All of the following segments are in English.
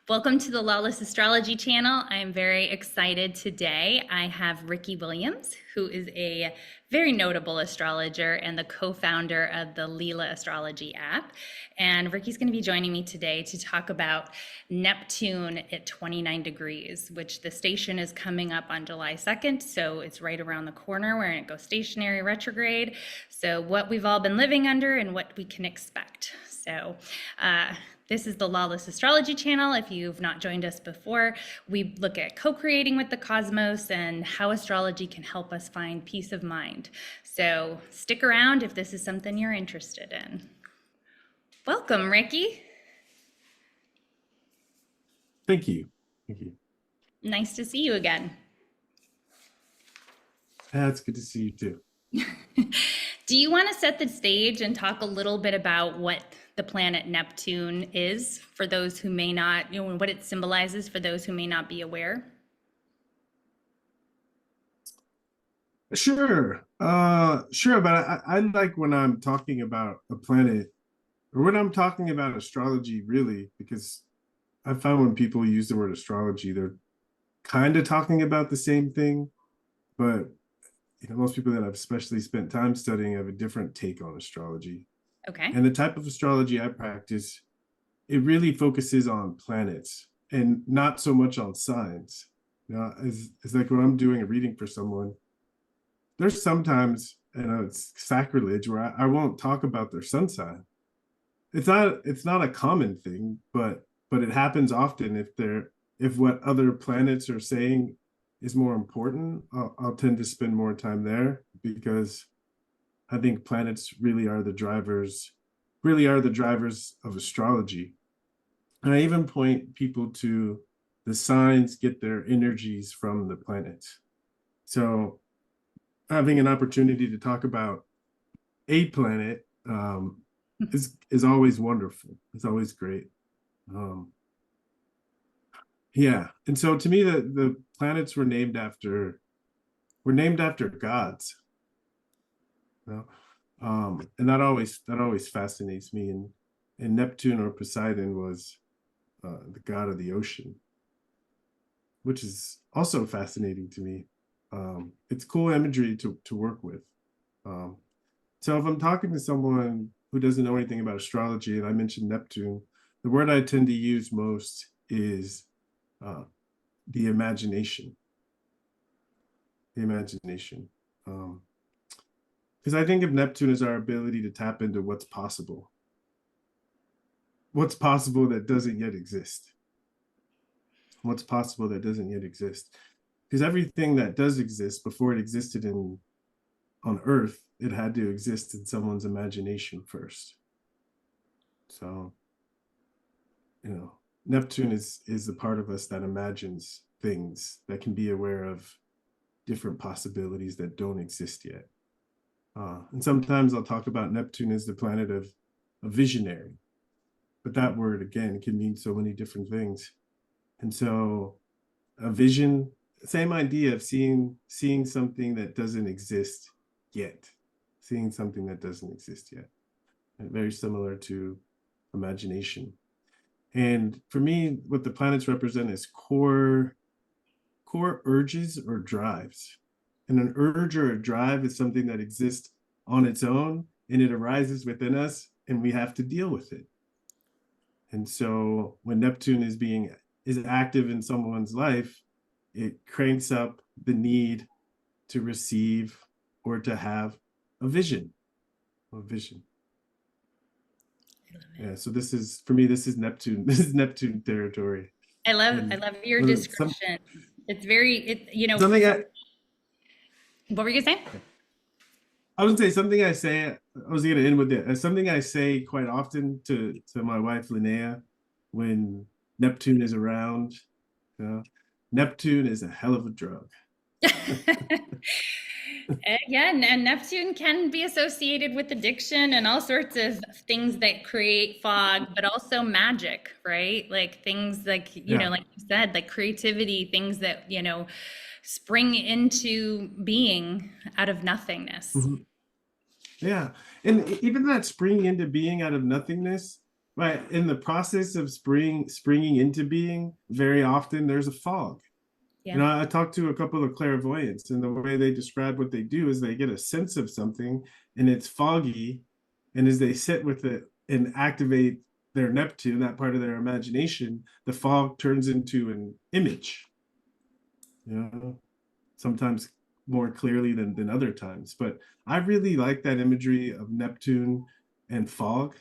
Welcome to the Lawless Astrology channel. I'm very excited today. I have Ricky Williams, who is a very notable astrologer and the co-founder of the Lawless Astrology app. And Ricky's going to be joining me today to talk about Neptune at 29 degrees, which the station is coming up on July 2nd. So it's right around the corner where it goes stationary retrograde. So what we've all been living under and what we can expect. So this is the Lawless Astrology channel. If you've not joined us before, we look at co-creating with the cosmos and how astrology can help us find peace of mind. So stick around if this is something you're interested in. Welcome, Ricky. Thank you. Thank you. Nice to see you again. It's good to see you too. Do you want to set the stage and talk a little bit about what the planet Neptune is for those who may not, what it symbolizes for those who may not be aware? Sure. Sure, but I like when I'm talking about a planet or when I'm talking about astrology, really, because I found when people use the word astrology, they're kind of talking about the same thing, but most people that I've especially spent time studying have a different take on astrology. Okay. And the type of astrology I practice, it really focuses on planets and not so much on signs. It's like when I'm doing a reading for someone, there's sometimes, it's sacrilege where I won't talk about their sun sign. It's not a common thing, but it happens often. If what other planets are saying is more important, I'll tend to spend more time there, because I think planets really are the drivers of astrology. And I even point people to the signs get their energies from the planets. So having an opportunity to talk about a planet is always wonderful. It's always great. Yeah. And so to me, the planets were named after gods. And that always fascinates me. And Neptune, or Poseidon, was the god of the ocean, which is also fascinating to me. It's cool imagery to work with. So if I'm talking to someone who doesn't know anything about astrology and I mention Neptune, the word I tend to use most is the imagination. The imagination. Because I think of Neptune as our ability to tap into what's possible. What's possible that doesn't yet exist. What's possible that doesn't yet exist. Because everything that does exist, before it existed on Earth, it had to exist in someone's imagination first. So, Neptune is the part of us that imagines things, that can be aware of different possibilities that don't exist yet. And sometimes I'll talk about Neptune as the planet of a visionary. But that word, again, can mean so many different things. And so a vision, same idea of seeing something that doesn't exist yet. Seeing something that doesn't exist yet. And very similar to imagination. And for me, what the planets represent is core urges or drives. And an urge or a drive is something that exists on its own, and it arises within us, and we have to deal with it. And so when Neptune is active in someone's life, it cranks up the need to receive or to have a vision. A vision. Yeah, so this is Neptune. This is Neptune territory. I love your description. Something what were you gonna say? I was gonna say something I say. I was gonna end with it. Something I say quite often to my wife Linnea when Neptune is around. Neptune is a hell of a drug. Yeah, and Neptune can be associated with addiction and all sorts of things that create fog, but also magic, right? Like things like, like you said, like creativity, things that, spring into being out of nothingness. Mm-hmm. Yeah. And even that springing into being out of nothingness, right, in the process of springing into being, very often there's a fog. Yeah. I talked to a couple of clairvoyants, and the way they describe what they do is they get a sense of something and it's foggy. And as they sit with it and activate their Neptune, that part of their imagination, the fog turns into an image, you know, sometimes more clearly than other times. But I really like that imagery of Neptune and fog.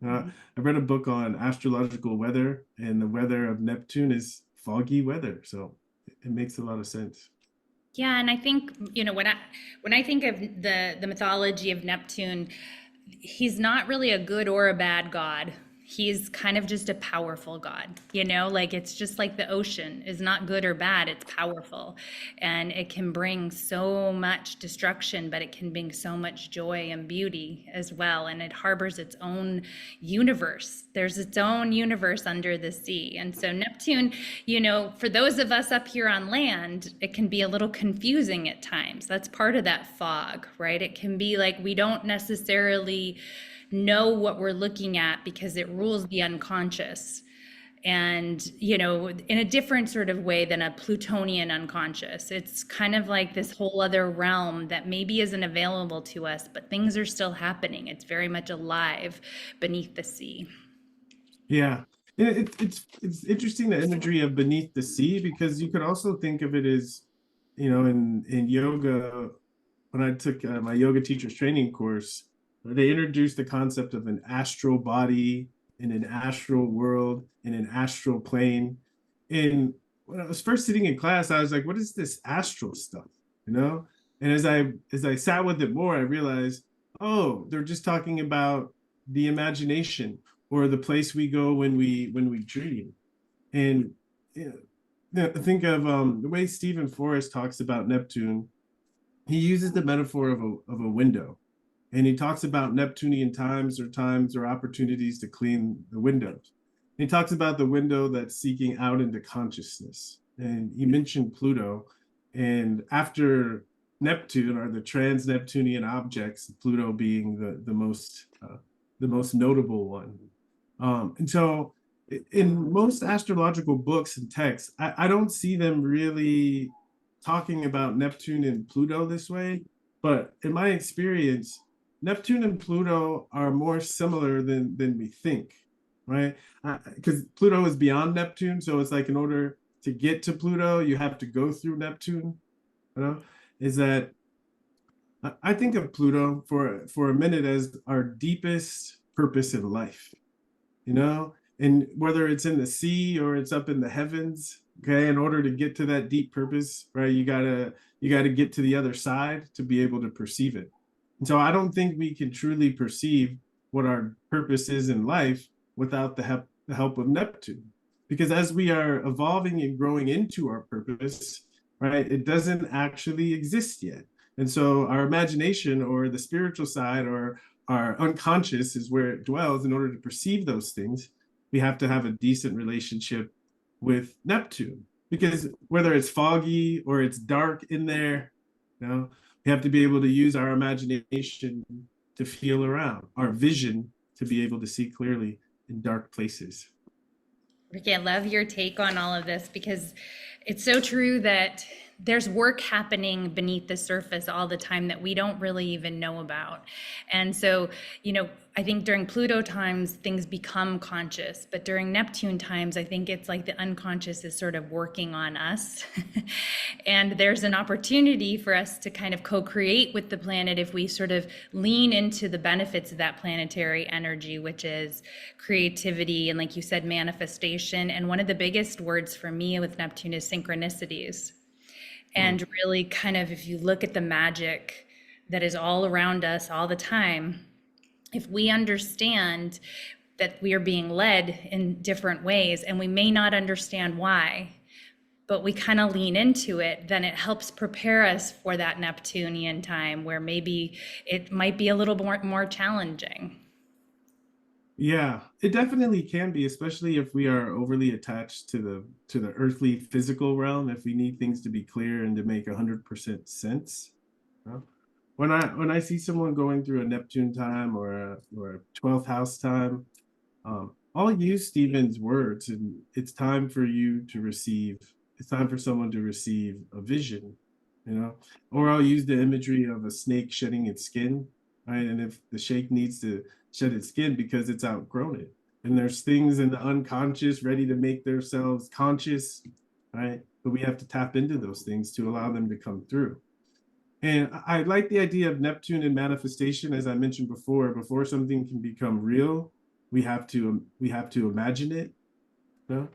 Mhm. I read a book on astrological weather, and the weather of Neptune is foggy weather. So it makes a lot of sense. Yeah, and I think, when I think of the mythology of Neptune, he's not really a good or a bad god. He's kind of just a powerful god, like it's just like the ocean is not good or bad, it's powerful. And it can bring so much destruction, but it can bring so much joy and beauty as well. And it harbors its own universe. There's its own universe under the sea. And so Neptune, for those of us up here on land, it can be a little confusing at times. That's part of that fog, right? It can be like we don't necessarily know what we're looking at because it rules the unconscious. And, in a different sort of way than a Plutonian unconscious. It's kind of like this whole other realm that maybe isn't available to us, but things are still happening. It's very much alive beneath the sea. Yeah. It's interesting, the imagery of beneath the sea, because you could also think of it as, in yoga, when I took my yoga teacher's training course, they introduced the concept of an astral body in an astral world in an astral plane. And when I was first sitting in class, I was like, what is this astral stuff? You know? And as I sat with it more, I realized, oh, they're just talking about the imagination, or the place we go when we dream. And think of the way Stephen Forrest talks about Neptune. He uses the metaphor of a window, and he talks about Neptunian times or opportunities to clean the windows. He talks about the window that's seeking out into consciousness. And he mentioned Pluto. And after Neptune are the trans-Neptunian objects, Pluto being the most notable one. And so in most astrological books and texts, I don't see them really talking about Neptune and Pluto this way. But in my experience, Neptune and Pluto are more similar than we think, right? Because Pluto is beyond Neptune, so it's like in order to get to Pluto, you have to go through Neptune. You know, is that I think of Pluto for a minute as our deepest purpose in life, and whether it's in the sea or it's up in the heavens. Okay, in order to get to that deep purpose, right, you gotta get to the other side to be able to perceive it. And so I don't think we can truly perceive what our purpose is in life without the help of Neptune, because as we are evolving and growing into our purpose, right, it doesn't actually exist yet. And so our imagination, or the spiritual side, or our unconscious, is where it dwells. In order to perceive those things, we have to have a decent relationship with Neptune, because whether it's foggy or it's dark in there, we have to be able to use our imagination to feel around, our vision to be able to see clearly in dark places. Ricky, I love your take on all of this because it's so true that there's work happening beneath the surface all the time that we don't really even know about. And so, I think during Pluto times, things become conscious, but during Neptune times, I think it's like the unconscious is sort of working on us. And there's an opportunity for us to kind of co-create with the planet if we sort of lean into the benefits of that planetary energy, which is creativity and, like you said, manifestation. And one of the biggest words for me with Neptune is synchronicities. Mm. And really, kind of, if you look at the magic that is all around us all the time, if we understand that we are being led in different ways and we may not understand why, but we kind of lean into it, then it helps prepare us for that Neptunian time where maybe it might be a little more challenging. Yeah, it definitely can be, especially if we are overly attached to the earthly physical realm. If we need things to be clear and to make 100% sense. You know? When I see someone going through a Neptune time, or a 12th house time, I'll use Stephen's words, and it's time for you to receive. It's time for someone to receive a vision, you know. Or I'll use the imagery of a snake shedding its skin, right? And if the snake needs to shed its skin because it's outgrown it, and there's things in the unconscious ready to make themselves conscious, right? But we have to tap into those things to allow them to come through. And I like the idea of Neptune and manifestation, as I mentioned before. Before something can become real, we have to imagine it, you know?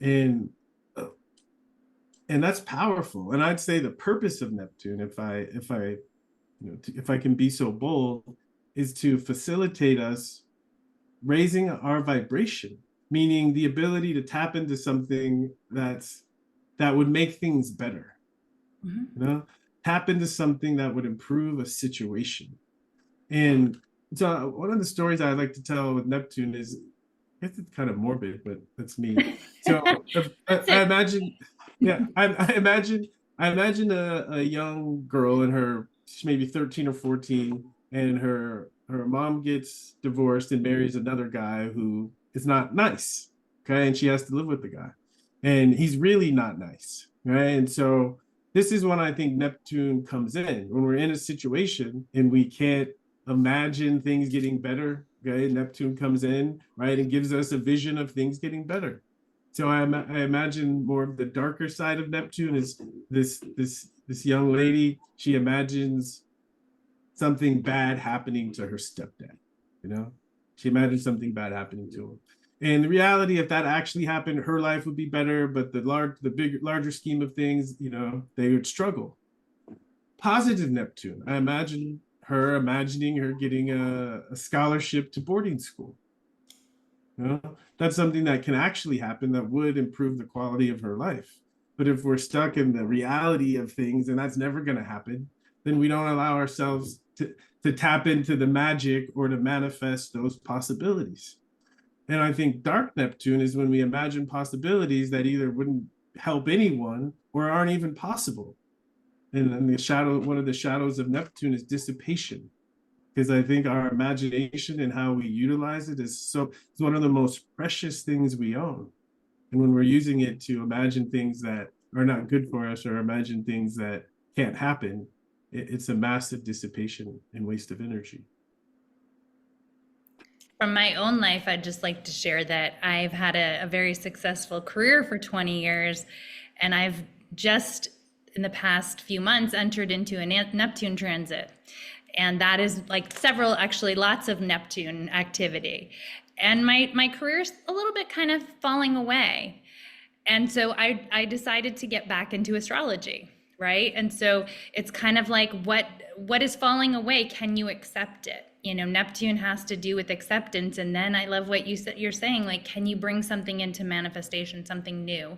And uh, and that's powerful. And I'd say the purpose of Neptune, if I can be so bold, is to facilitate us raising our vibration, meaning the ability to tap into something that would make things better, Mhm. you know, tap into something that would improve a situation. And so one of the stories I like to tell with Neptune is, I guess it's kind of morbid, but that's me. So if, That's I it. imagine, yeah, I imagine a young girl in her maybe 13 or 14, and her mom gets divorced and marries another guy who is not nice. Okay, and she has to live with the guy, and he's really not nice, right? And so this is when I think Neptune comes in, when we're in a situation and we can't imagine things getting better. Okay, Neptune comes in, right, and gives us a vision of things getting better. So I imagine more of the darker side of Neptune is this young lady. She imagines something bad happening to her stepdad. You know, she imagines something bad happening to him. And the reality, if that actually happened, her life would be better. But larger scheme of things, they would struggle. Positive Neptune. I imagine her imagining her getting a scholarship to boarding school. That's something that can actually happen that would improve the quality of her life. But if we're stuck in the reality of things and that's never going to happen, then we don't allow ourselves to tap into the magic or to manifest those possibilities. And I think dark Neptune is when we imagine possibilities that either wouldn't help anyone or aren't even possible. And one of the shadows of Neptune is dissipation, because I think our imagination and how we utilize it is one of the most precious things we own. And when we're using it to imagine things that are not good for us or imagine things that can't happen, it's a massive dissipation and waste of energy. From my own life, I'd just like to share that I've had a very successful career for 20 years, and I've just in the past few months entered into a Neptune transit. And that is like several, actually, lots of Neptune activity. And my career's a little bit kind of falling away. And so I decided to get back into astrology, right? And so it's kind of like what is falling away? Can you accept it? You know, Neptune has to do with acceptance. And then I love what you're saying, like, can you bring something into manifestation, something new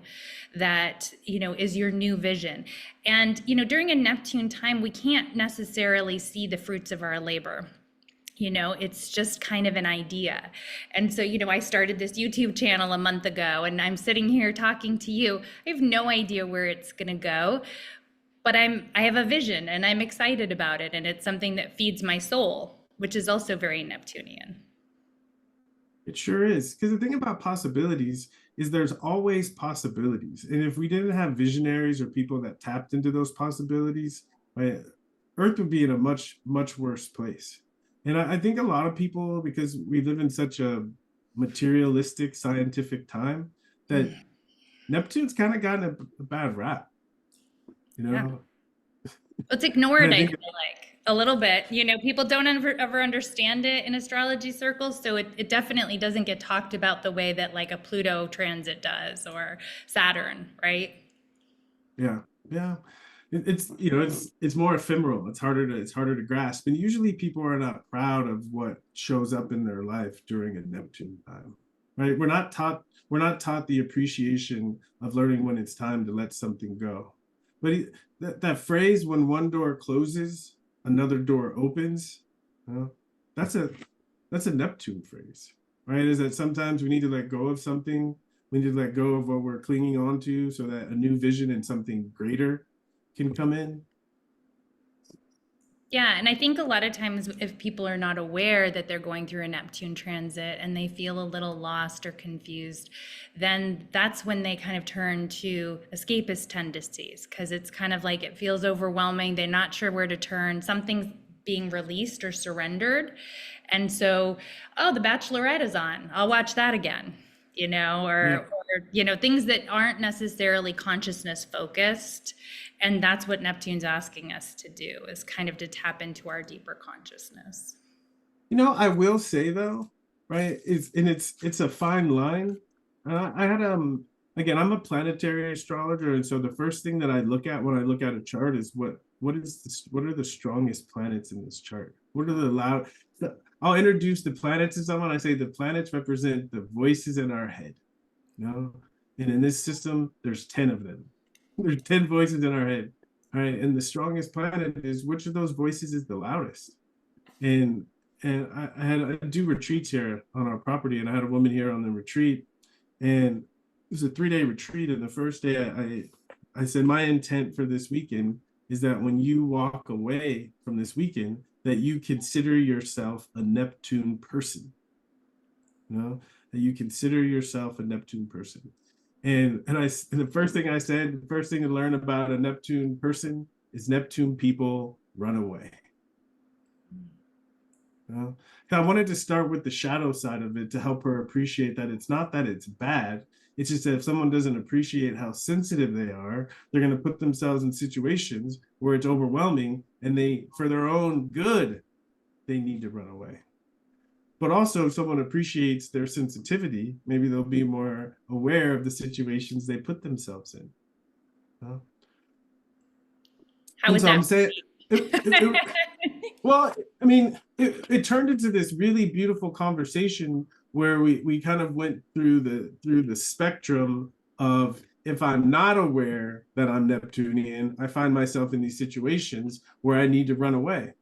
that, is your new vision? And, during a Neptune time, we can't necessarily see the fruits of our labor. It's just kind of an idea. And so, I started this YouTube channel a month ago, and I'm sitting here talking to you. I have no idea where it's going to go, but I have a vision and I'm excited about it, and it's something that feeds my soul, which is also very Neptunian. It sure is. Because the thing about possibilities is there's always possibilities. And if we didn't have visionaries or people that tapped into those possibilities, right, Earth would be in a much, much worse place. And I think a lot of people, because we live in such a materialistic, scientific time, that Neptune's kind of gotten a bad rap, you Yeah. know? It's And ignored, I I think, feel like, a little bit. People don't ever understand it in astrology circles, so it definitely doesn't get talked about the way that like a Pluto transit does, or Saturn, right? yeah, yeah. It's more ephemeral. It's harder to grasp. And usually people are not proud of what shows up in their life during a Neptune time. Right? We're not taught the appreciation of learning when it's time to let something go. But that phrase, when one door closes, another door opens, you know, that's a that's a Neptune phrase, right? Is that sometimes we need to let go of something. We need to let go of what we're clinging on to so that a new vision and something greater can come in. Yeah, and I think a lot of times if people are not aware that they're going through a Neptune transit and they feel a little lost or confused, then that's when they kind of turn to escapist tendencies because it's kind of like it feels overwhelming. They're not sure where to turn. Something's being released or surrendered. And so, oh, The Bachelorette is on. I'll watch that again, Yeah. things that aren't necessarily consciousness focused. And that's what Neptune's asking us to do is kind of to tap into our deeper consciousness. I will say though, right? It's a fine line. I had again, I'm a planetary astrologer, and so the first thing that I look at when I look at a chart is what are the strongest planets in this chart? What are the loud? I'll introduce the planets to someone. I say the planets represent the voices in our head, you know, and in this system, there's 10 of them. There's 10 voices in our head. All right, and the strongest planet is which of those voices is the loudest? and I do retreats here on our property, and I had a woman here on the retreat, and it was a 3-day retreat. And the first day, I said my intent for this weekend is that when you walk away from this weekend, that you consider yourself a Neptune person. That you consider yourself a Neptune person. And the first thing I said, the first thing to learn about a Neptune person is Neptune people run away. I wanted to start with the shadow side of it to help her appreciate that it's not that it's bad. It's just that if someone doesn't appreciate how sensitive they are, they're going to put themselves in situations where it's overwhelming, and for their own good, they need to run away. But also, if someone appreciates their sensitivity, maybe they'll be more aware of the situations they put themselves in. How And is so that? I'm saying, well, I mean, it turned into this really beautiful conversation where we kind of went through the spectrum of, if I'm not aware that I'm Neptunian, I find myself in these situations where I need to run away.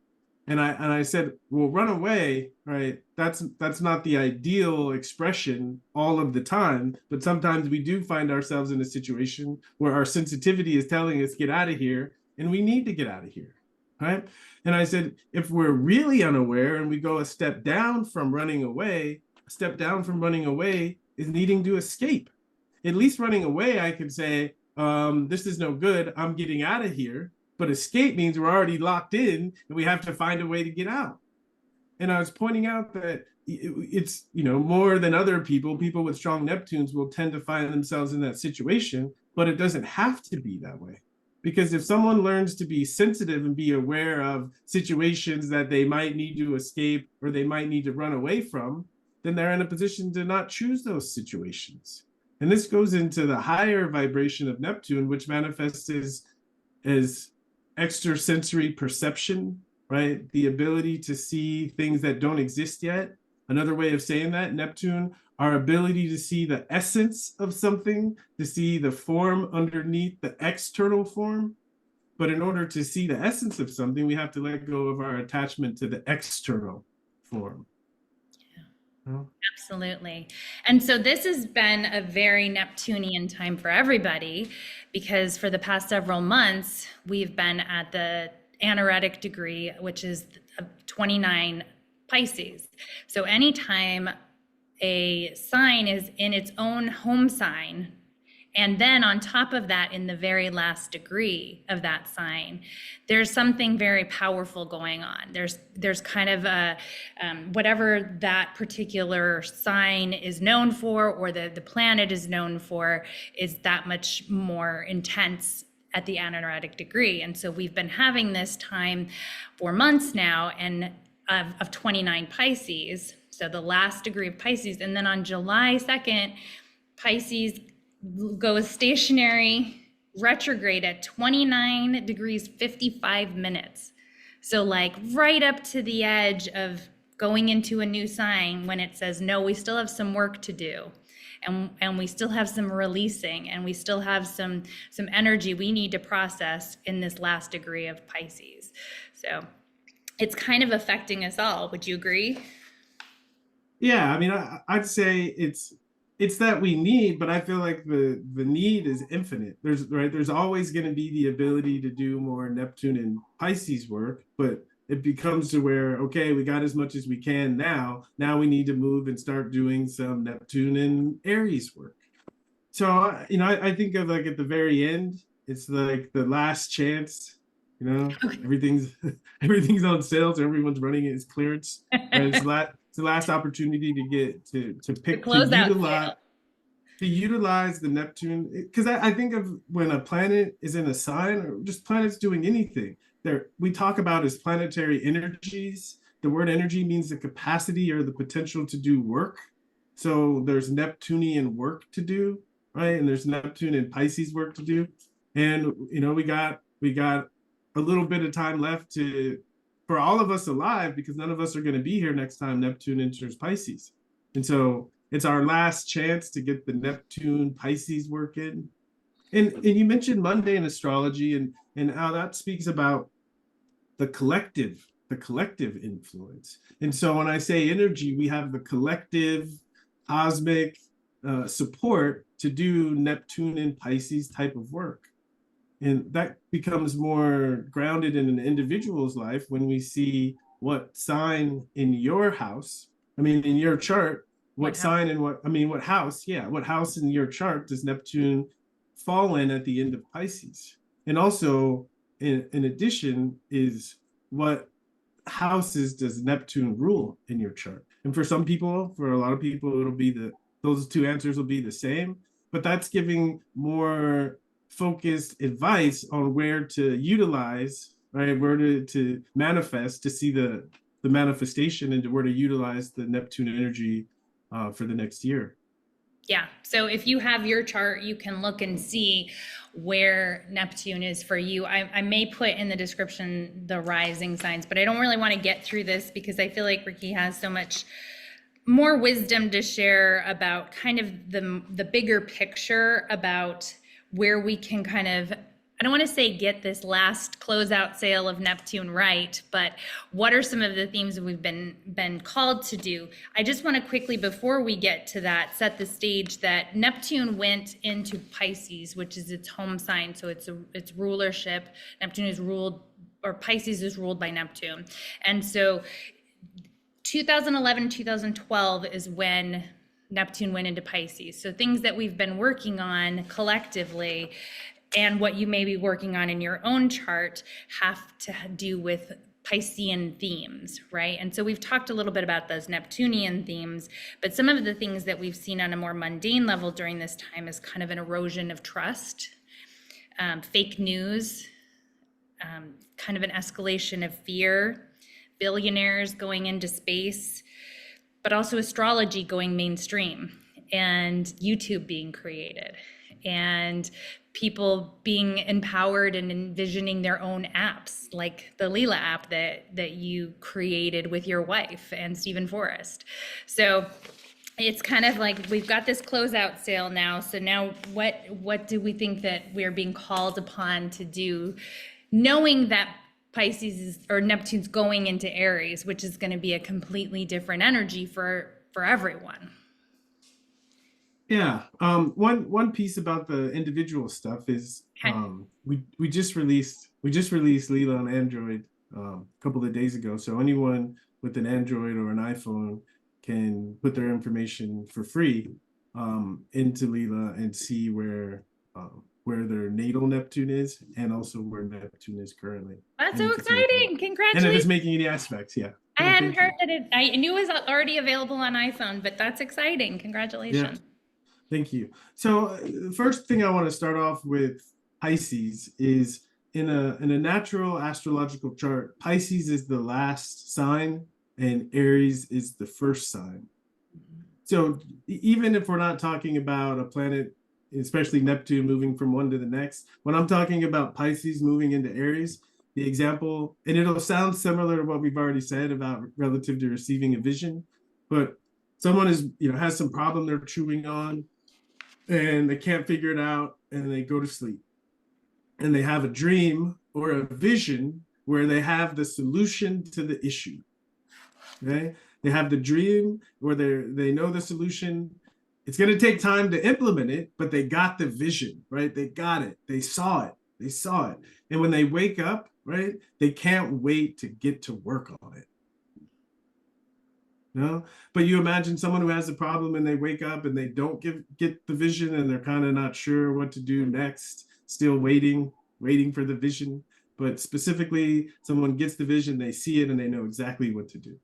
And I said, well, run away, right? That's not the ideal expression all of the time, but sometimes we do find ourselves in a situation where our sensitivity is telling us get out of here, and we need to get out of here, right? And I said, if we're really unaware and we go a step down from running away, a step down from running away is needing to escape. At least running away, I could say, this is no good, I'm getting out of here. But escape means we're already locked in and we have to find a way to get out. And I was pointing out that it's, more than other people with strong Neptunes will tend to find themselves in that situation, but it doesn't have to be that way. Because if someone learns to be sensitive and be aware of situations that they might need to escape or they might need to run away from, then they're in a position to not choose those situations. And this goes into the higher vibration of Neptune, which manifests as extrasensory perception, right? The ability to see things that don't exist yet. Another way of saying that, Neptune, our ability to see the essence of something, to see the form underneath the external form. But in order to see the essence of something, we have to let go of our attachment to the external form. Absolutely. And so this has been a very Neptunian time for everybody because for the past several months, we've been at the anoretic degree, which is 29 Pisces. So anytime a sign is in its own home sign, and then on top of that, in the very last degree of that sign, there's something very powerful going on. There's kind of a whatever that particular sign is known for, or the planet is known for, is that much more intense at the anoretic degree. And so we've been having this time for months now, and of 29 Pisces, so the last degree of Pisces, and then on July 2nd, Pisces goes stationary retrograde at 29 degrees 55 minutes. So like right up to the edge of going into a new sign when it says, no, we still have some work to do. And we still have some releasing, and we still have some energy we need to process in this last degree of Pisces. So it's kind of affecting us all. Would you agree? Yeah, I mean, I'd say it's that we need, but I feel like the need is infinite. There's always going to be the ability to do more Neptune and Pisces work, but it becomes to where, okay, we got as much as we can now. Now we need to move and start doing some Neptune and Aries work. So, I think of like at the very end, it's like the last chance, everything's everything's on sale, so everyone's running its clearance, right? It's the last opportunity to get to The pick closeout sale. to utilize the Neptune, because I think of when a planet is in a sign, or just planets doing anything, there we talk about as planetary energies. The word energy means the capacity or the potential to do work. So there's Neptunian work to do, right? And there's Neptune and Pisces work to do. And we got a little bit of time left to for all of us alive, because none of us are going to be here next time Neptune enters Pisces. And so it's our last chance to get the Neptune Pisces work in. And you mentioned mundane astrology and how that speaks about the collective influence. And so when I say energy, we have the collective cosmic support to do Neptune and Pisces type of work. And that becomes more grounded in an individual's life when we see what sign in your house, in your chart, what sign and what house, what house in your chart does Neptune fall in at the end of Pisces? And also, in addition, is what houses does Neptune rule in your chart? And for a lot of people, it'll be those two answers will be the same, but that's giving more focused advice on where to utilize, right? Where to manifest, to see the manifestation, and where to utilize the Neptune energy for the next year. Yeah. So if you have your chart, you can look and see where Neptune is for you. I may put in the description the rising signs, but I don't really want to get through this because I feel like Ricky has so much more wisdom to share about kind of the bigger picture about where we can kind of, I don't want to say get this last closeout sale of Neptune right, but what are some of the themes that we've been called to do? I just want to quickly, before we get to that, set the stage that Neptune went into Pisces, which is its home sign. So its rulership. Neptune is ruled, or Pisces is ruled by Neptune. And so 2011, 2012 is when Neptune went into Pisces. So things that we've been working on collectively and what you may be working on in your own chart have to do with Piscean themes, right? And so we've talked a little bit about those Neptunian themes, but some of the things that we've seen on a more mundane level during this time is kind of an erosion of trust, fake news, kind of an escalation of fear, billionaires going into space, but also astrology going mainstream, and YouTube being created, and people being empowered and envisioning their own apps, like the Leela app that you created with your wife and Stephen Forrest. So it's kind of like we've got this closeout sale now. So now what do we think that we're being called upon to do, knowing that Pisces or Neptune's going into Aries, which is going to be a completely different energy for everyone. Yeah. One piece about the individual stuff is we just released Leela on Android a couple of days ago. So anyone with an Android or an iPhone can put their information for free into Leela and see where their natal Neptune is, and also where Neptune is currently. That's so exciting. Congratulations. And if it's making any aspects, yeah. I hadn't heard that I knew it was already available on iPhone, but that's exciting. Congratulations. Yeah. Thank you. So the first thing I want to start off with Pisces is in a natural astrological chart, Pisces is the last sign and Aries is the first sign. So even if we're not talking about a planet, especially Neptune, moving from one to the next, when I'm talking about Pisces moving into Aries, the example, and it'll sound similar to what we've already said about relative to receiving a vision, but someone has some problem they're chewing on and they can't figure it out, and they go to sleep and they have a dream or a vision where they have the solution to the issue. Okay, they have the dream where they know the solution. It's going to take time to implement it, but they got the vision, right? They got it. They saw it. They saw it. And when they wake up, right, they can't wait to get to work on it. No, but you imagine someone who has a problem and they wake up and they don't get the vision and they're kind of not sure what to do next, still waiting for the vision. But specifically, someone gets the vision, they see it, and they know exactly what to do.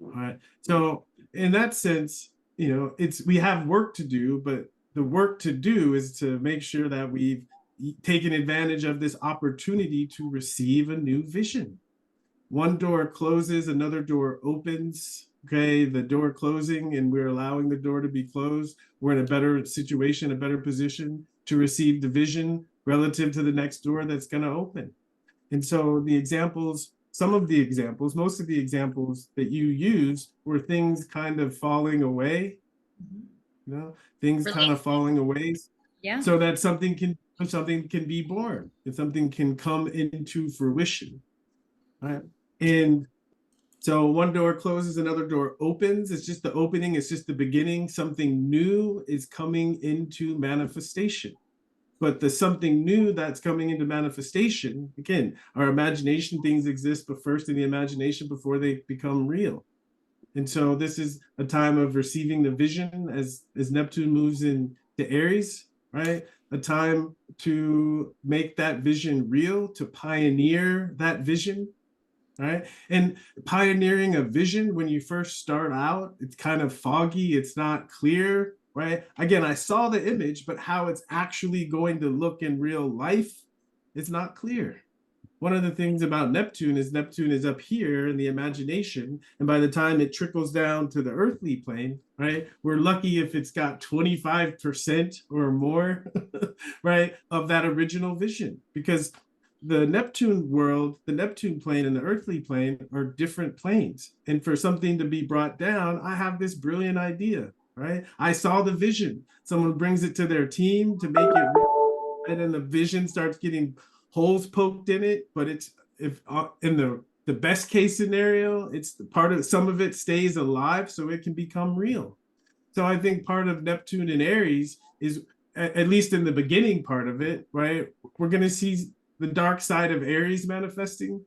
All right. So in that sense, we have work to do, but the work to do is to make sure that we've taken advantage of this opportunity to receive a new vision. One door closes, another door opens. Okay, the door closing and we're allowing the door to be closed. We're in a better situation, a better position to receive the vision relative to the next door that's going to open. And so the examples, some of the examples, most of the examples that you use were things kind of falling away, things kind of falling away, Yeah. so that something can be born and something can come into fruition. Right. And so one door closes, another door opens. It's just the opening, it's just the beginning. Something new is coming into manifestation. But the something new that's coming into manifestation, again, our imagination, things exist, but first in the imagination before they become real. And so this is a time of receiving the vision as Neptune moves into Aries, right? A time to make that vision real, to pioneer that vision, right? And pioneering a vision when you first start out, it's kind of foggy, it's not clear, right? Again, I saw the image, but how it's actually going to look in real life, it's not clear. One of the things about Neptune is up here in the imagination, and by the time it trickles down to the earthly plane, right, we're lucky if it's got 25% or more, right, of that original vision, because the Neptune world, the Neptune plane and the earthly plane are different planes. And for something to be brought down, I have this brilliant idea, right? I saw the vision. Someone brings it to their team to make it real, and then the vision starts getting holes poked in it. But it's if in the best case scenario, it's part of some of it stays alive so it can become real. So I think part of Neptune and Aries is, at least in the beginning part of it, right? We're going to see the dark side of Aries manifesting,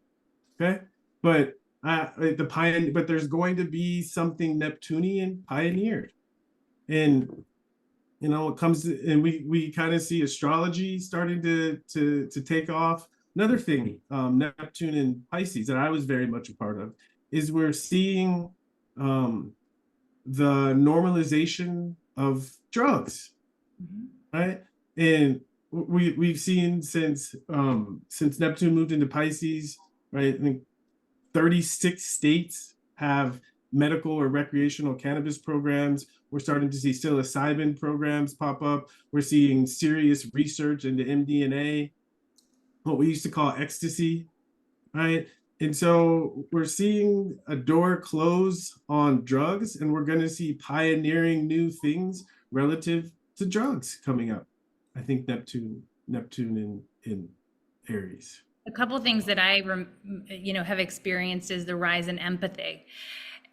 okay? But but there's going to be something Neptunian pioneered, and it comes to, and we kind of see astrology starting to take off. Another thing, Neptune and Pisces that I was very much a part of, is we're seeing the normalization of drugs, right? And we've seen since Neptune moved into Pisces, right? I think 36 states have medical or recreational cannabis programs. We're starting to see psilocybin programs pop up. We're seeing serious research into MDMA, what we used to call ecstasy, right? And so we're seeing a door close on drugs, and we're going to see pioneering new things relative to drugs coming up. I think Neptune in Aries. A couple of things that I, have experienced is the rise in empathy.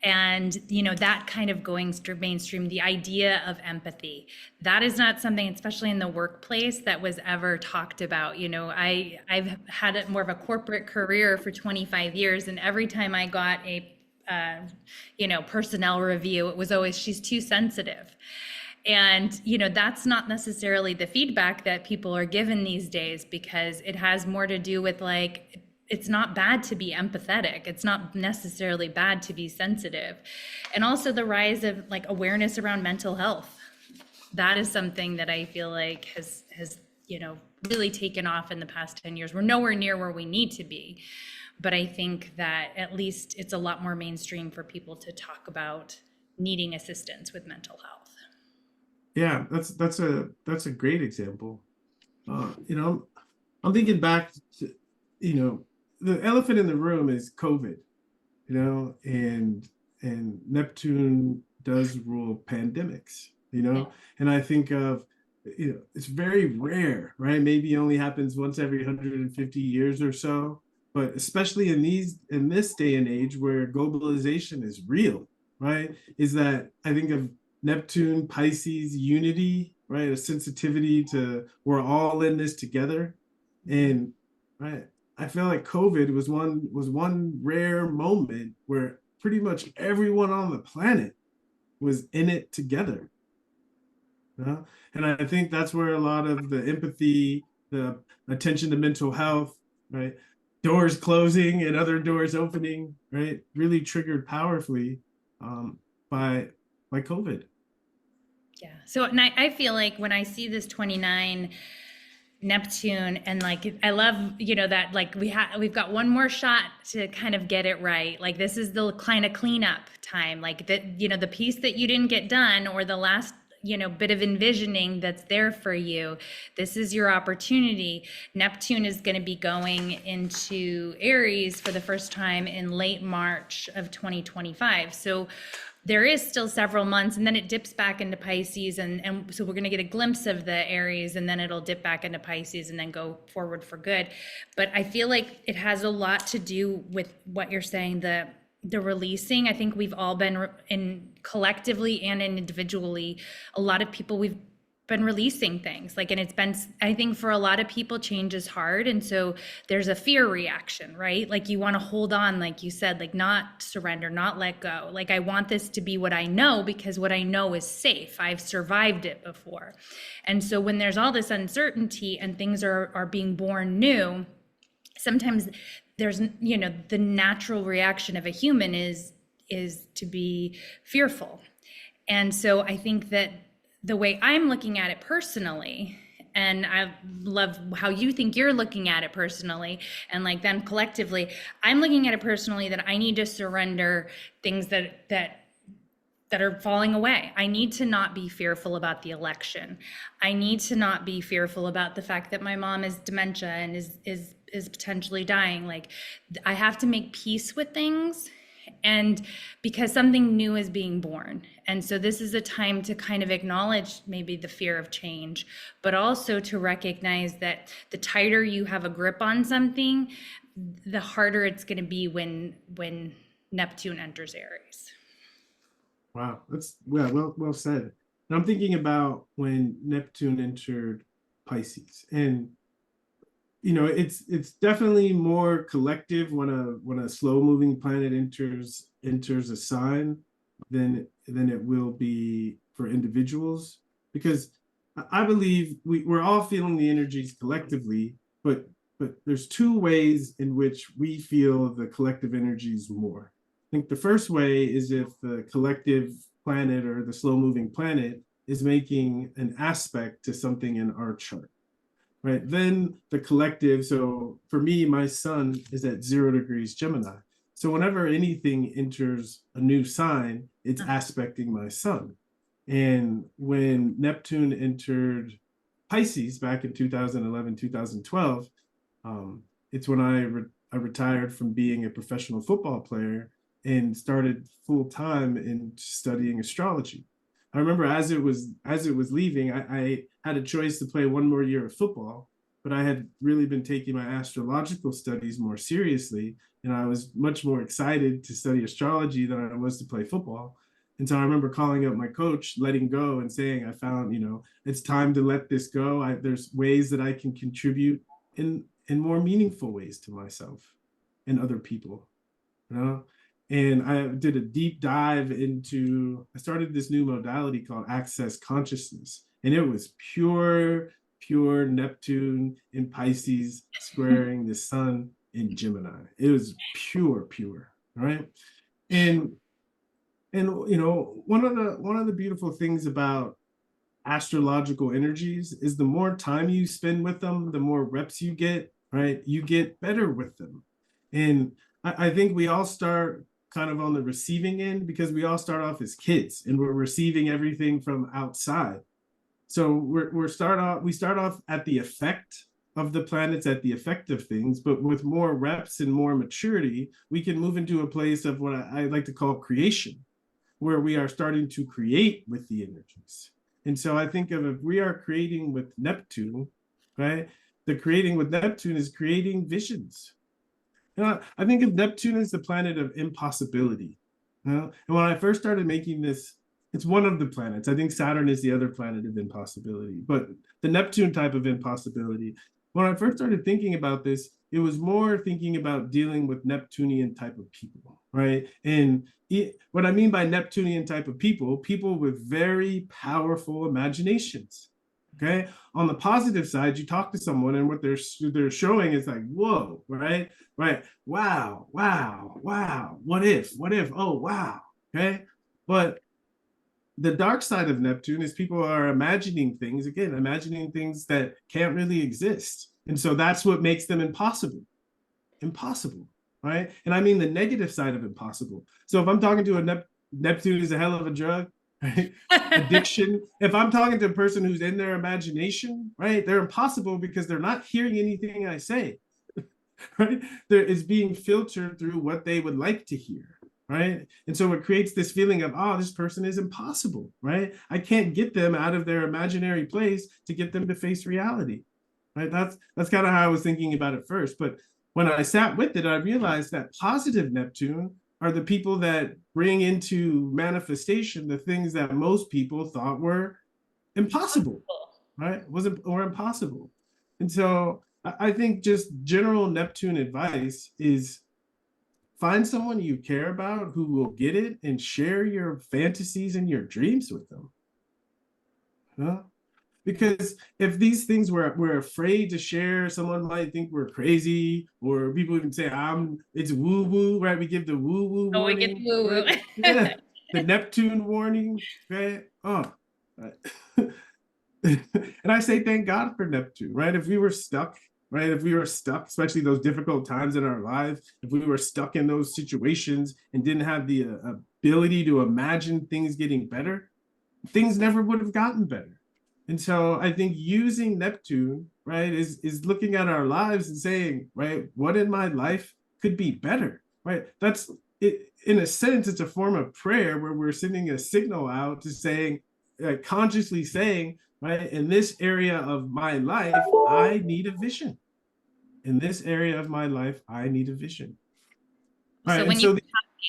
And, that kind of going mainstream, the idea of empathy, that is not something, especially in the workplace, that was ever talked about. I've had more of a corporate career for 25 years. And every time I got a, personnel review, it was always, she's too sensitive. And, that's not necessarily the feedback that people are given these days, because it has more to do with it's not bad to be empathetic. It's not necessarily bad to be sensitive. And also the rise of awareness around mental health. That is something that I feel like has really taken off in the past 10 years. We're nowhere near where we need to be, but I think that at least it's a lot more mainstream for people to talk about needing assistance with mental health. Yeah, that's a great example. I'm thinking back to, the elephant in the room is COVID, and Neptune does rule pandemics, and I think of, it's very rare, right? Maybe it only happens once every 150 years or so, but especially in this day and age where globalization is real, right? Is that I think of Neptune, Pisces, unity, right? A sensitivity to we're all in this together. And I I feel like COVID was one rare moment where pretty much everyone on the planet was in it together. You know? And I think that's where a lot of the empathy, the attention to mental health, right? Doors closing and other doors opening, right? Really triggered powerfully um, by by COVID. Yeah. So, and I feel like when I see this 29 Neptune and like I love, that like we've got one more shot to kind of get it right. Like this is the kind of cleanup time. Like that, the piece that you didn't get done or the last bit of envisioning that's there for you. This is your opportunity. Neptune is going to be going into Aries for the first time in late March of 2025. So there is still several months and then it dips back into Pisces and so we're going to get a glimpse of the Aries and then it'll dip back into Pisces and then go forward for good. But I feel like it has a lot to do with what you're saying, the releasing. I think we've all been in collectively and individually, a lot of people, we've been releasing things like, and it's been, I think for a lot of people change is hard, and so there's a fear reaction, right? Like you want to hold on, like you said, like not surrender, not let go. Like I want this to be what I know because what I know is safe, I've survived it before. And so when there's all this uncertainty and things are being born new, sometimes there's the natural reaction of a human is to be fearful. And so I think that the way I'm looking at it personally, and I love how you think you're looking at it personally, and like then collectively, I'm looking at it personally that I need to surrender things that are falling away. I need to not be fearful about the election. I need to not be fearful about the fact that my mom is dementia and is potentially dying. Like I have to make peace with things, and because something new is being born. And so this is a time to kind of acknowledge maybe the fear of change, but also to recognize that the tighter you have a grip on something, the harder it's going to be when Neptune enters Aries. Wow, that's well said. And I'm thinking about when Neptune entered Pisces, and it's definitely more collective when a slow moving planet enters a sign than it will be for individuals, because I believe we're all feeling the energies collectively, but there's two ways in which we feel the collective energies more. I think the first way is if the collective planet or the slow moving planet is making an aspect to something in our chart, right? Then the collective. So for me, my sun is at 0 degrees Gemini. So whenever anything enters a new sign, it's aspecting my sun. And when Neptune entered Pisces back in 2011, 2012, it's when I retired from being a professional football player and started full time in studying astrology. I remember as it was leaving, I had a choice to play one more year of football, but I had really been taking my astrological studies more seriously, and I was much more excited to study astrology than I was to play football. And so I remember calling up my coach, letting go, and saying, I found, it's time to let this go. There's ways that I can contribute in more meaningful ways to myself and other people, you know? And I did a deep dive I started this new modality called access consciousness. And it was pure Neptune in Pisces squaring the sun in Gemini. It was pure, right? And one of the beautiful things about astrological energies is the more time you spend with them, the more reps you get, right? You get better with them. And I think we all start kind of on the receiving end because we all start off as kids and we're receiving everything from outside. So we start off at the effect of the planets, at the effect of things, but with more reps and more maturity, we can move into a place of what I like to call creation, where we are starting to create with the energies. And so I think of if we are creating with Neptune, right? The creating with Neptune is creating visions. I think of Neptune as the planet of impossibility. And when I first started making this, it's one of the planets. I think Saturn is the other planet of impossibility, but the Neptune type of impossibility. when I first started thinking about this, it was more thinking about dealing with Neptunian type of people, right? And what I mean by Neptunian type of people, people with very powerful imaginations. Okay. On the positive side, you talk to someone and what they're showing is like, whoa, right? Right. Wow, wow, wow. What if? What if? Oh, wow. Okay. But the dark side of Neptune is people are imagining things, again, imagining things that can't really exist. And so that's what makes them impossible. Impossible, right? And I mean the negative side of impossible. So if I'm talking to a Neptune is a hell of a drug, right? Addiction. If I'm talking to a person who's in their imagination, right? They're impossible because they're not hearing anything I say, right? There is being filtered through what they would like to hear, right? And so it creates this feeling of, oh, this person is impossible, right? I can't get them out of their imaginary place to get them to face reality, right? That's kind of how I was thinking about it first. But when I sat with it, I realized that positive Neptune are the people that bring into manifestation the things that most people thought were impossible, right? Wasn't or impossible. And so I think just general Neptune advice is find someone you care about who will get it and share your fantasies and your dreams with them. Huh? Because if these things we're afraid to share, someone might think we're crazy, or people even say it's woo woo, right? We give the woo woo Oh, we get warning, woo woo. right? Yeah, the Neptune warning, right? Oh, right. And I say thank God for Neptune, right? If we were stuck, right? If we were stuck, especially those difficult times in our lives, if we were stuck in those situations and didn't have the ability to imagine things getting better, things never would have gotten better. And so I think using Neptune, right, is looking at our lives and saying, right, what in my life could be better, right? That's it. In a sense, it's a form of prayer where we're sending a signal out to saying, consciously saying, right, in this area of my life, I need a vision. In this area of my life, I need a vision. All So right, and when you so were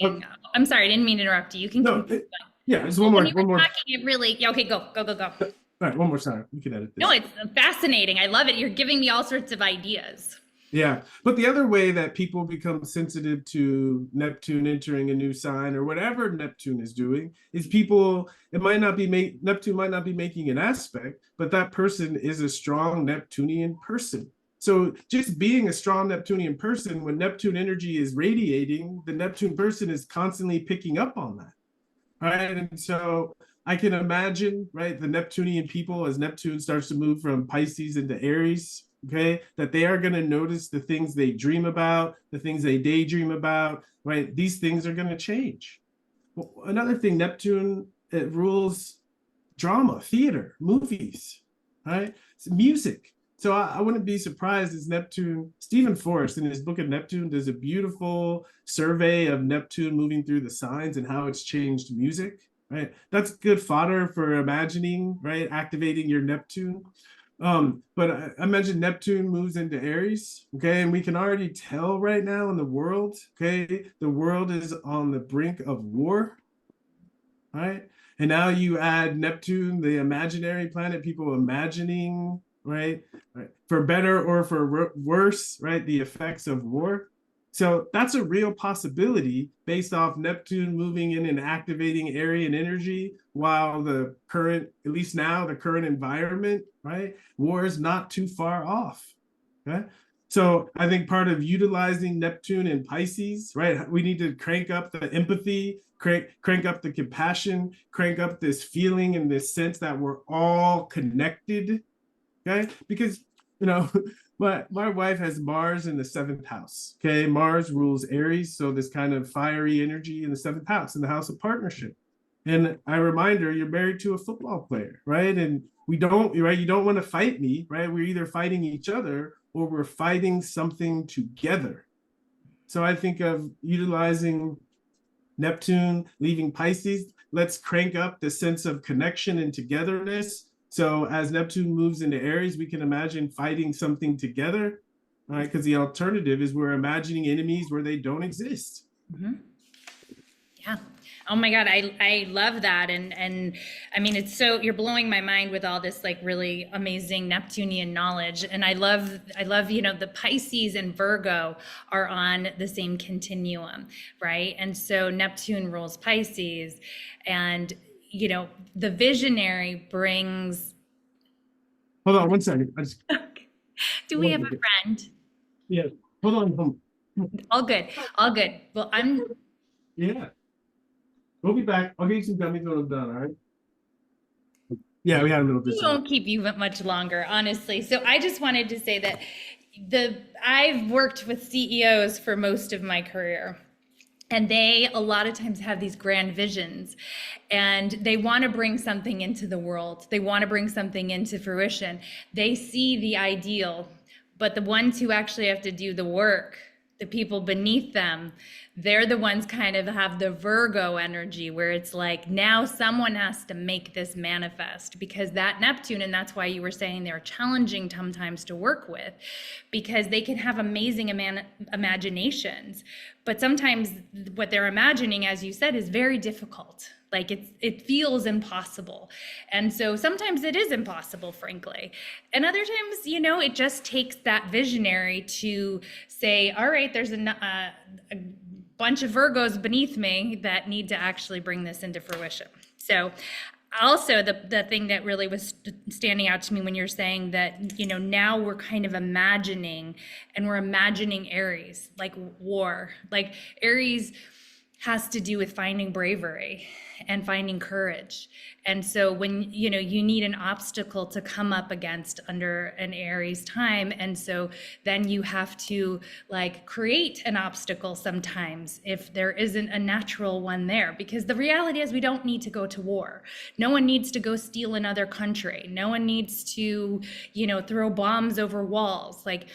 talking, I'm sorry, I didn't mean to interrupt you. You can no, continue. yeah, it's Well, when you were one more. talking, it really, yeah, okay, go, go, go, go. All right, one more time. We can edit No, this. it's fascinating. I love it. You're giving me all sorts of ideas. Yeah, but the other way that people become sensitive to Neptune entering a new sign or whatever Neptune is doing is people, it might not be Neptune might not be making an aspect, but that person is a strong Neptunian person. So just being a strong Neptunian person, when Neptune energy is radiating, the Neptune person is constantly picking up on that. Right. And so I can imagine, right, the Neptunian people as Neptune starts to move from Pisces into Aries, okay, that they are going to notice the things they dream about, the things they daydream about, right? These things are going to change. Well, another thing, Neptune, it rules drama, theater, movies, right? It's music. So I wouldn't be surprised as Neptune, Stephen Forrest in his book of Neptune does a beautiful survey of Neptune moving through the signs and how it's changed music, right? That's good fodder for imagining, right? Activating your Neptune. But I mentioned Neptune moves into Aries, okay? And we can already tell right now in the world, okay? The world is on the brink of war, right? And now you add Neptune, the imaginary planet, people imagining, right? For better or for worse, right? The effects of war. So that's a real possibility based off Neptune moving in and activating Aryan energy, while the current, at least now, the current environment, right? War is not too far off. Okay. So I think part of utilizing Neptune and Pisces, right? We need to crank up the empathy, crank up the compassion, crank up this feeling and this sense that we're all connected. Okay. Because, you know, my wife has Mars in the seventh house. Okay. Mars rules Aries. So this kind of fiery energy in the seventh house, in the house of partnership. And I remind her, you're married to a football player, right? And we don't, right? You don't want to fight me, right? We're either fighting each other or we're fighting something together. So I think of utilizing Neptune, leaving Pisces. Let's crank up the sense of connection and togetherness. So as Neptune moves into Aries, we can imagine fighting something together, right? Because the alternative is we're imagining enemies where they don't exist. Mm-hmm. Yeah. Oh my God, I love that. And I mean it's so you're blowing my mind with all this like really amazing Neptunian knowledge. And I love, the Pisces and Virgo are on the same continuum, right? And so Neptune rules Pisces and the visionary brings Hold on one second. do we One have a second. friend? Yeah. Hold on. All good. All good. Well, Yeah. We'll be back. I'll get you some gummies when I'm done. All right. Yeah, we had a little we visitor. won't keep you much longer, honestly. So I just wanted to say that I've worked with CEOs for most of my career. And they a lot of times have these grand visions and they want to bring something into the world. They want to bring something into fruition. They see the ideal, but the ones who actually have to do the work, the people beneath them, they're the ones kind of have the Virgo energy where it's like now someone has to make this manifest because that Neptune, and that's why you were saying they're challenging sometimes to work with because they can have amazing imaginations, but sometimes what they're imagining, as you said, is very difficult. Like it feels impossible. And so sometimes it is impossible, frankly. And other times, it just takes that visionary to say, all right, there's a bunch of Virgos beneath me that need to actually bring this into fruition. So also the thing that really was standing out to me when you're saying that now we're kind of imagining and we're imagining Aries like war, like Aries has to do with finding bravery and finding courage. And so when you need an obstacle to come up against under an Aries time, and so then you have to like create an obstacle sometimes if there isn't a natural one there, because the reality is we don't need to go to war. No one needs to go steal another country. No one needs to throw bombs over walls. Like,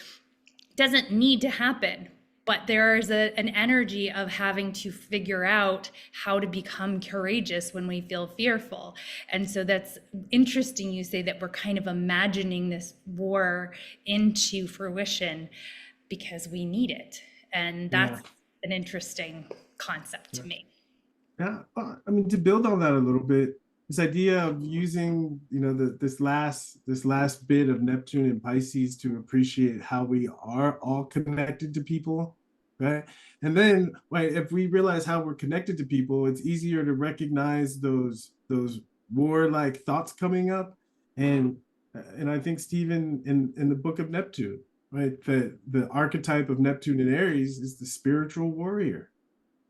doesn't need to happen, but there's an energy of having to figure out how to become courageous when we feel fearful. And so that's interesting you say that we're kind of imagining this war into fruition because we need it. And Yeah. that's an interesting concept Yeah. to me. Yeah. I mean, to build on that a little bit, this idea of using, this last bit of Neptune and Pisces to appreciate how we are all connected to people, right? And then, right, if we realize how we're connected to people, it's easier to recognize those warlike thoughts coming up. And I think Stephen in the book of Neptune, right, the archetype of Neptune and Aries is the spiritual warrior,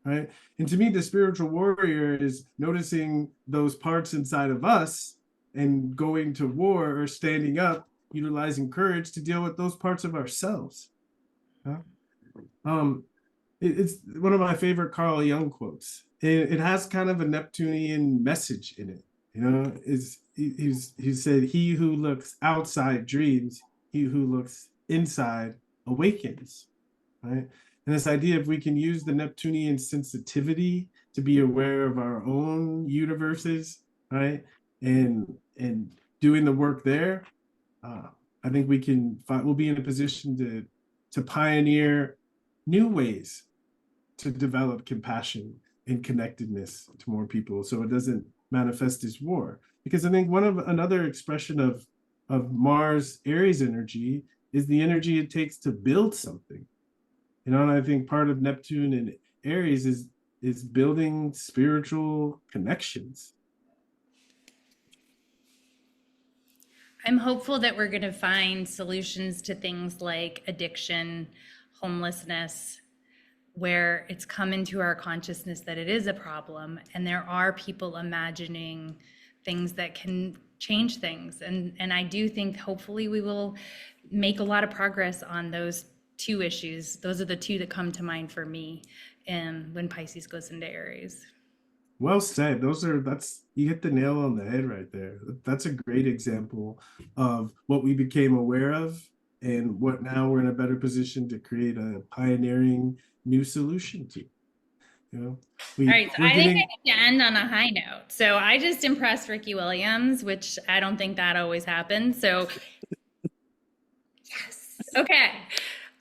right? And to me, the spiritual warrior is noticing those parts inside of us and going to war or standing up, utilizing courage to deal with those parts of ourselves. Huh? Um, it's one of my favorite Carl Jung quotes. It has kind of a Neptunian message in it. He said, "He who looks outside dreams. He who looks inside awakens." Right? And this idea if we can use the Neptunian sensitivity to be aware of our own universes, right? And doing the work there, uh, I think we'll be in a position to pioneer new ways to develop compassion and connectedness to more people so it doesn't manifest as war. Because I think another expression of Mars Aries energy is the energy it takes to build something. And I think part of Neptune and Aries is building spiritual connections. I'm hopeful that we're going to find solutions to things like addiction, homelessness, where it's come into our consciousness that it is a problem and there are people imagining things that can change things. And I do think hopefully we will make a lot of progress on those two issues. Those are the two that come to mind for me when Pisces goes into Aries. Well said. That's you hit the nail on the head right there. That's a great example of what we became aware of and what now we're in a better position to create a pioneering new solution to. You know, All we right, so we're I think getting I need to end on a high note. So I just impressed Ricky Williams, which I don't think that always happens. So yes, okay.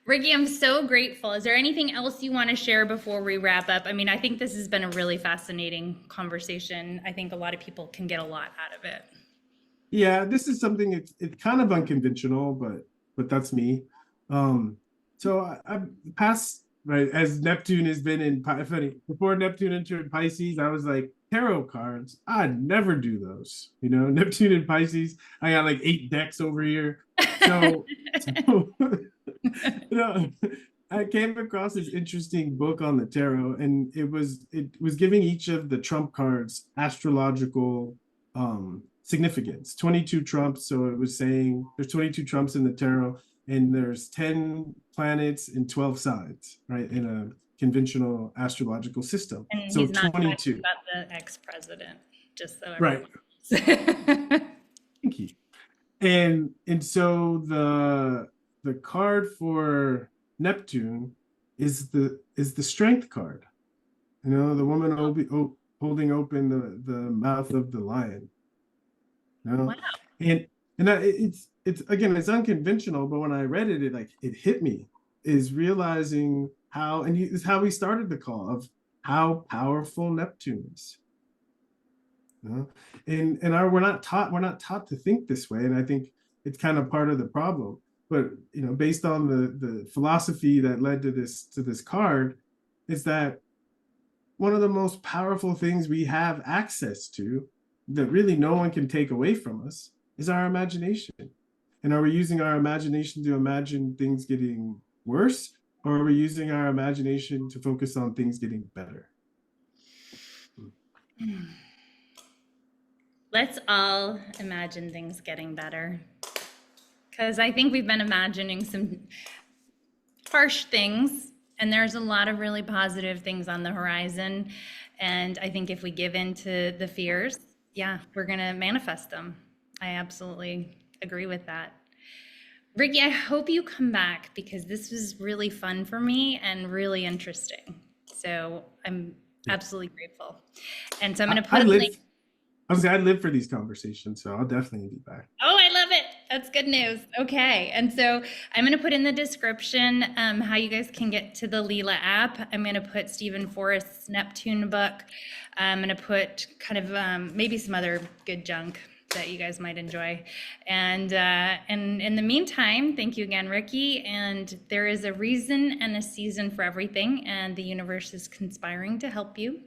Ricky, I'm so grateful. Is there anything else you want to share before we wrap up? I mean, I think this has been a really fascinating conversation. I think a lot of people can get a lot out of it. Yeah, this is something it's kind of unconventional, but that's me. So I past right as Neptune has been in funny before Neptune entered Pisces, I was like tarot cards. I'd never do those. You know, Neptune in Pisces. I got like 8 decks over here. So you know, I came across this interesting book on the tarot, and it was giving each of the trump cards astrological significance. 22 trumps. So it was saying there's 22 trumps in the tarot, and there's 10 planets and 12 signs, right? In a conventional astrological system. And So he's not talking 22. about the ex-president, just so everyone Right. knows. Thank you. And so the card for Neptune is the strength card. You know, the woman holding open the mouth of the lion. You Wow. know, and that, it's again it's unconventional, but when I read it, it hit me is realizing how is how we started the call of how powerful Neptune is. You know? We're not taught to think this way, and I think it's kind of part of the problem. But you know, based on the philosophy that led to this card, is that one of the most powerful things we have access to that really no one can take away from us is our imagination. And are we using our imagination to imagine things getting worse, or are we using our imagination to focus on things getting better? Let's all imagine things getting better. Because I think we've been imagining some harsh things, and there's a lot of really positive things on the horizon. And I think if we give in to the fears, yeah, we're going to manifest them. I absolutely agree with that. Ricky, I hope you come back because this was really fun for me and really interesting. So I'm Yeah. absolutely grateful. And so I'm I, going to I put a live link. I was I live for these conversations, so I'll definitely be back. Oh, I love it. That's good news. Okay. And so I'm going to put in the description how you guys can get to the Leela app. I'm going to put Stephen Forrest's Neptune book. I'm going to put kind of maybe some other good junk that you guys might enjoy. And in the meantime, thank you again, Ricky. And there is a reason and a season for everything, and the universe is conspiring to help you.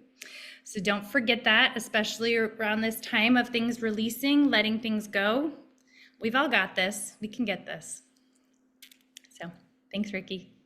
So don't forget that, especially around this time of things releasing, letting things go. We've all got this. We can get this. So thanks, Ricky.